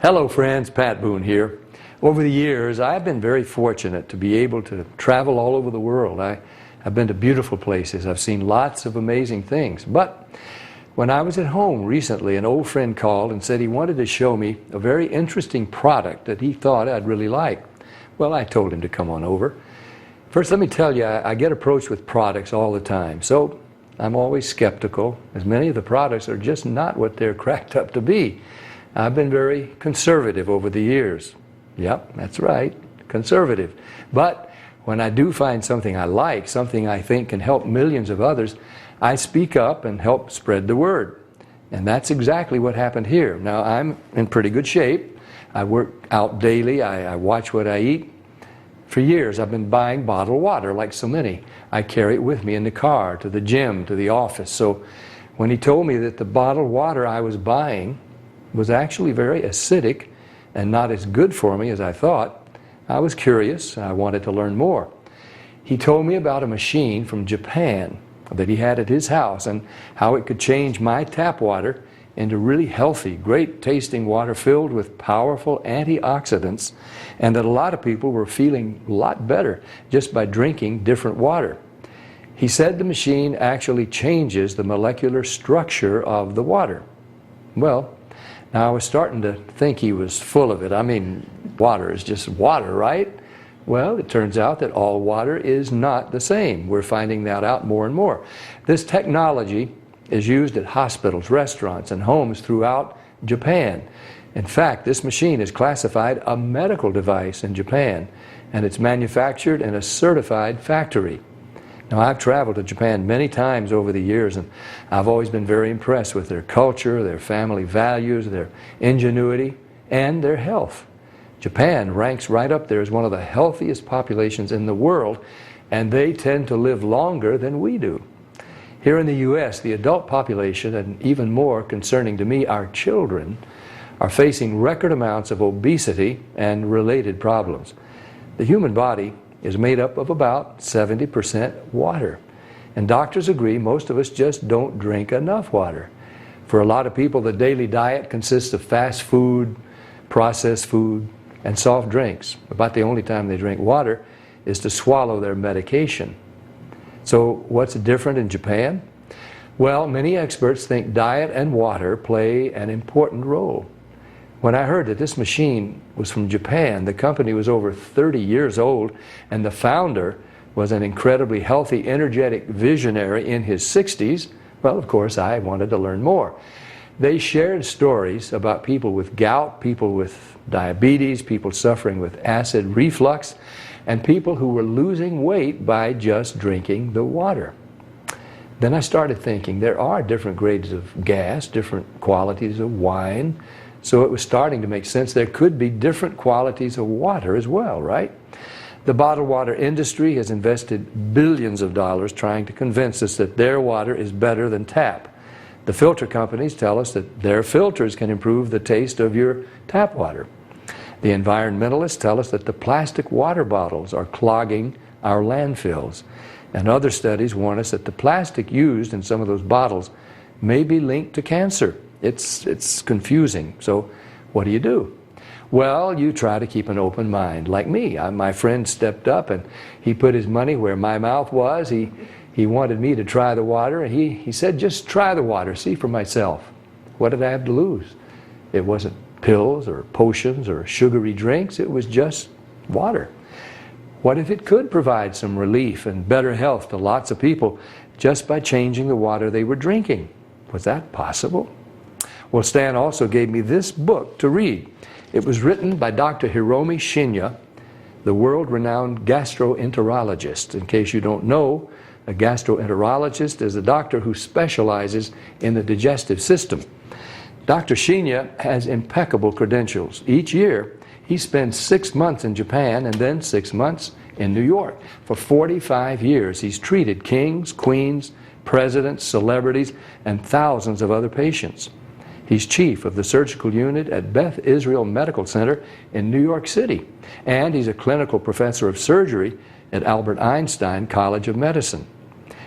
Hello friends, Pat Boone here. Over the years, I've been very fortunate to be able to travel all over the world. I've been to beautiful places. I've seen lots of amazing things. But when I was at home recently, an old friend called and said he wanted to show me a very interesting product that he thought I'd really like. Well, I told him to come on over. First, let me tell you, I get approached with products all the time. So I'm always skeptical, as many of the products are just not what they're cracked up to be. I've been very conservative over the years. Yep, that's right, conservative. But when I do find something I like, something I think can help millions of others, I speak up and help spread the word. And that's exactly what happened here. Now, I'm in pretty good shape. I work out daily. I watch what I eat. For years, I've been buying bottled water like so many. I carry it with me in the car, to the gym, to the office. So when he told me that the bottled water I was buying was actually very acidic and not as good for me as I thought, I was curious. I wanted to learn more. He told me about a machine from Japan that he had at his house and how it could change my tap water into really healthy, great tasting water filled with powerful antioxidants, and that a lot of people were feeling a lot better just by drinking different water. He said the machine actually changes the molecular structure of the water. Well, now I was starting to think he was full of it. I mean, water is just water, right? Well, it turns out that all water is not the same. We're finding that out more and more. This technology is used at hospitals, restaurants, and homes throughout Japan. In fact, this machine is classified a medical device in Japan, and it's manufactured in a certified factory. Now, I've traveled to Japan many times over the years, and I've always been very impressed with their culture, their family values, their ingenuity, and their health. Japan ranks right up there as one of the healthiest populations in the world, and they tend to live longer than we do. Here in the U.S., the adult population, and even more concerning to me, our children, are facing record amounts of obesity and related problems. The human body is made up of about 70% water. And doctors agree most of us just don't drink enough water. For a lot of people, the daily diet consists of fast food, processed food, and soft drinks. About the only time they drink water is to swallow their medication. So what's different in Japan? Well, many experts think diet and water play an important role. When I heard that this machine was from Japan, the company was over 30 years old, and the founder was an incredibly healthy, energetic visionary in his 60s, well, of course, I wanted to learn more. They shared stories about people with gout, people with diabetes, people suffering with acid reflux, and people who were losing weight by just drinking the water. Then I started thinking there are different grades of gas, different qualities of wine, so it was starting to make sense there could be different qualities of water as well, right? The bottled water industry has invested billions of dollars trying to convince us that their water is better than tap. The filter companies tell us that their filters can improve the taste of your tap water. The environmentalists tell us that the plastic water bottles are clogging our landfills. And other studies warn us that the plastic used in some of those bottles may be linked to cancer. It's confusing. So what do? Well, you try to keep an open mind. Like me, my friend stepped up and he put his money where my mouth was. He wanted me to try the water, and he said, just try the water, see for myself. What did I have to lose? It wasn't pills or potions or sugary drinks. It was just water. What if it could provide some relief and better health to lots of people just by changing the water they were drinking? Was that possible? Well, Stan also gave me this book to read. It was written by Dr. Hiromi Shinya, the world-renowned gastroenterologist. In case you don't know, a gastroenterologist is a doctor who specializes in the digestive system. Dr. Shinya has impeccable credentials. Each year, he spends 6 months in Japan and then 6 months in New York. For 45 years, he's treated kings, queens, presidents, celebrities, and thousands of other patients. He's chief of the surgical unit at Beth Israel Medical Center in New York City. And he's a clinical professor of surgery at Albert Einstein College of Medicine.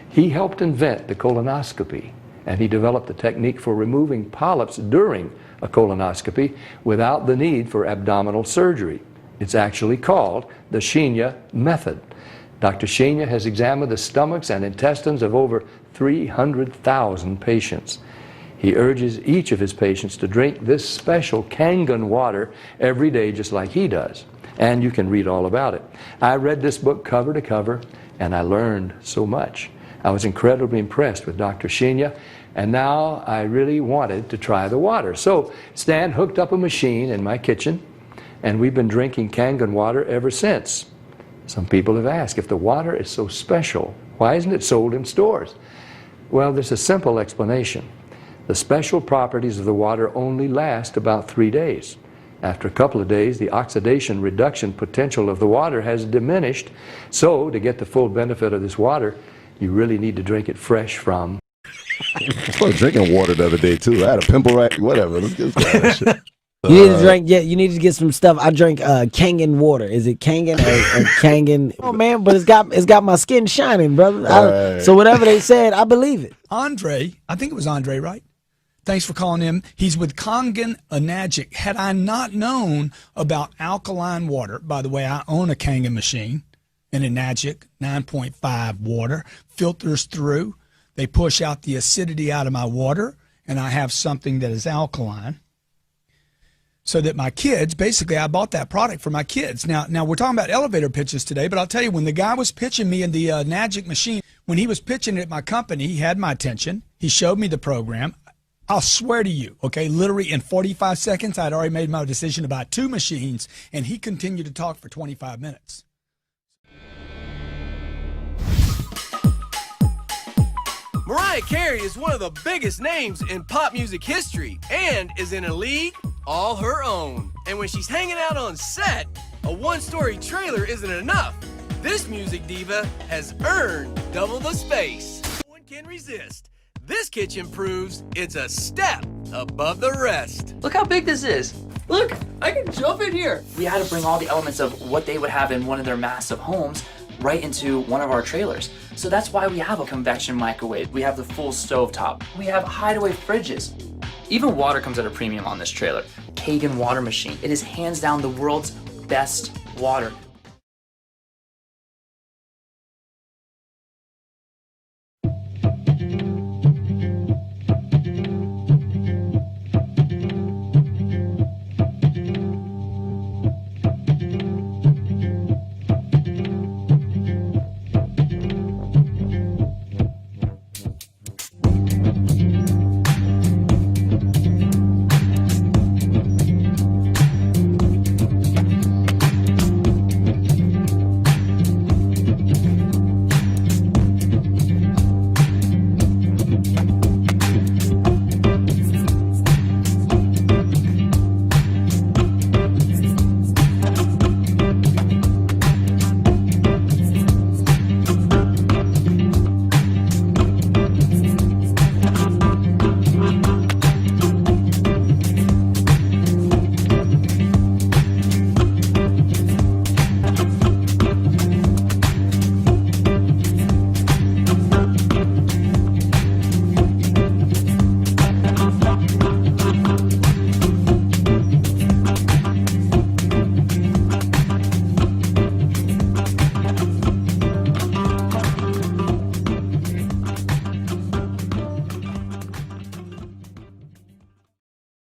He helped invent the colonoscopy, and he developed a technique for removing polyps during a colonoscopy without the need for abdominal surgery. It's actually called the Shinya method. Dr. Shinya has examined the stomachs and intestines of over 300,000 patients. He urges each of his patients to drink this special Kangen water every day just like he does. And you can read all about it. I read this book cover to cover, and I learned so much. I was incredibly impressed with Dr. Shinya, and now I really wanted to try the water. So Stan hooked up a machine in my kitchen, and we've been drinking Kangen water ever since. Some people have asked, if the water is so special, why isn't it sold in stores? Well, there's a simple explanation. The special properties of the water only last about 3 days. After a couple of days, the oxidation reduction potential of the water has diminished. So, to get the full benefit of this water, you really need to drink it fresh from. I was drinking water the other day, too. I had a pimple right, whatever. Let's get that shit. You need to drink, yeah, you need to get some stuff. I drink Kangen water. Is it Kangen or Kangen? Oh, man, but it's got my skin shining, brother. So whatever they said, I believe it. Andre, I think it was Andre, right? Thanks for calling him. He's with Kangen Enagic. Had I not known about alkaline water, by the way, I own a Kangen machine, an Enagic 9.5 water, filters through. They push out the acidity out of my water, and I have something that is alkaline. So that my kids, basically, I bought that product for my kids. Now we're talking about elevator pitches today, but I'll tell you, when the guy was pitching me in the Enagic machine, when he was pitching it at my company, he had my attention. He showed me the program. I'll swear to you, okay, literally in 45 seconds, I'd already made my decision about 2 machines, and he continued to talk for 25 minutes. Mariah Carey is one of the biggest names in pop music history and is in a league all her own. And when she's hanging out on set, a one-story trailer isn't enough. This music diva has earned double the space. No one can resist. This kitchen proves it's a step above the rest. Look how big this is. Look, I can jump in here. We had to bring all the elements of what they would have in one of their massive homes right into one of our trailers. So that's why we have a convection microwave. We have the full stovetop. We have hideaway fridges. Even water comes at a premium on this trailer. Kangen water machine. It is hands down the world's best water.